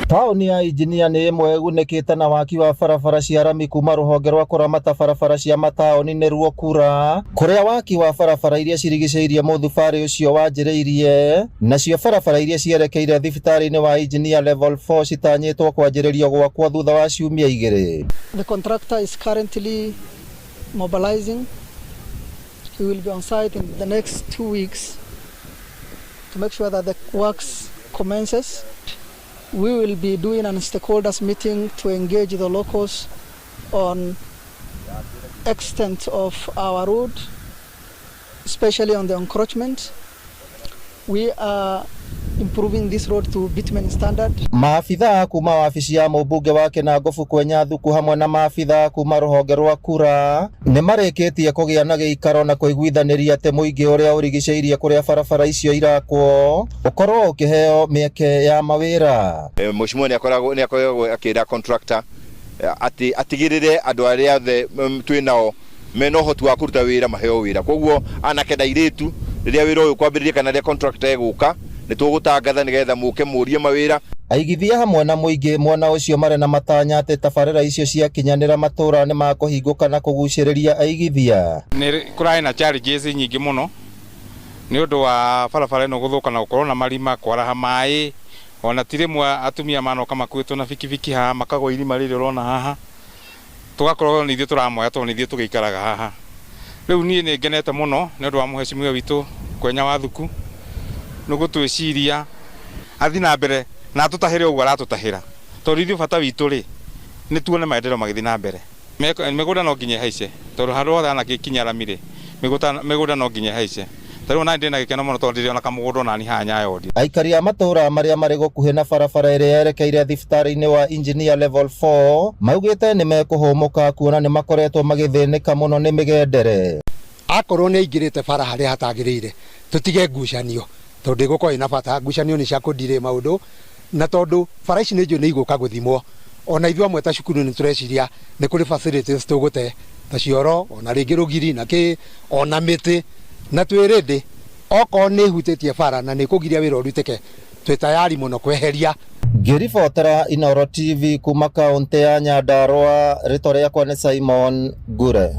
Taoni ya Injinia nĩ ĩmwe ĩgunĩkĩte na waki wa barabara cia rami kuma rũhonge rwa kũramata barabara cia mataũni-inĩ ruo KURA, kũrĩa waki wa barabara iria cirigicĩirie mũthubarĩ ũcio wanjĩrĩirie, nacio barabara iria cierekeire thibitarĩ-inĩ wa Injinia level 4 citanyĩtwo kwanjĩrĩrio gwakwo thutha wa ciumia 2. The contractor is currently mobilizing. He will be on site in the next 2 weeks to make sure that the works commences. We will be doing a stakeholders meeting to engage the locals on extent of our road, especially on the encroachment. We are improving this road to bitumen standard. Maafitha kuma wabici ya mũmbunge wa Kinangũbu Kwenya Thuku hamwe na maafitha kuma rũhonge rwa KURA nĩ marĩkĩtie kũgĩa na gĩikaro na kũiguithanĩria atĩ mũingĩ ũrĩa ũrigicĩirie kũrĩa barabara icio irakwo ũkorwo ũkĩheo mĩeke ya mawĩra. Mheshimiwa nĩ akoragwo akĩra contractor atigĩrĩre andũ arĩa othe twĩnao mena ũhoti wa kũruta wĩra maheo wĩra. Koguo anake na airĩtu rĩrĩa wĩra ũyũ kwambĩrĩria kana rĩrĩa contractor egũka nĩ tũgũtangatha nĩgetha mũke mũrie mawĩra. Aigithia hamwe na mũingĩ mwena ũcio marĩ na matanya atĩ tabarĩra icio ciakinyanĩra matũra nĩ makũhingũka na kũgucĩrĩria aigithia. Nĩ kũrarĩ na challenges nyingĩ mũno nĩ ũndũ wa barabara ĩno gũthũka na gũkorwo na marima, kwaraha maĩ, ona ti rĩmwe atumia manoka makuĩtwo na bikibiki haha makagwa irima rĩrĩ ũrona haha, tũgakorwo nĩ ithuĩ tũramoya tondũ nĩ ithuĩ tũgĩikaraga haha. Rĩu niĩ nĩ ngenete mũno nĩ ũndũ wa Mheshimiwa witũ Kwenya wa Thuku nĩ gũtwĩciria athi na mbere na atũtahĩre ũguo aratũtahĩra, tondũ ithuĩ bata witũ rĩ nĩ tuone maendeleo magĩthiĩ na mbere. Mĩgũnda no nginya haice, tondũ handũ hothe anagĩkinya rami rĩ mĩgũnda no nginya haice. Tarĩu ona ndĩ na gĩkeno mũno tondũ ndĩrĩ ona kamũgũnda ona ni haha Nyayondi. Aikari a matũra marĩa marĩ gũkuhĩ na barabara ĩrĩa yerekeire thibitarĩ-inĩ wa Injinia level 4 maugĩte nĩ mekũhũmũka kuona nĩ makoretwo magĩthĩnĩka mũno nĩ mĩgendere. Akorwo nĩ aingĩrĩte bara harĩa hatagĩrĩire tũtige ngucanio, tondũ gũkorwo ina bata ngucanio nĩ cia kũndirĩ maũndũ, na tondũ bara ici nĩ igũka gũthimwo. Ona ithuĩ amwe ta cukuru nĩ tũreciria nĩ kũrĩ facilities tũgũte ta cioro, ona rĩngĩ rũgiri na ona mĩtĩ, na twĩrĩndĩ okorwo nĩ hutĩtie bara na nĩ kũgiria wĩra ũrutĩke twĩ tayari mũno kweheria. Ngĩribotera Inooro TV kuma kaũntĩ ya Nyandarũa, rĩtwa rĩakwa nĩ Simon Ngure.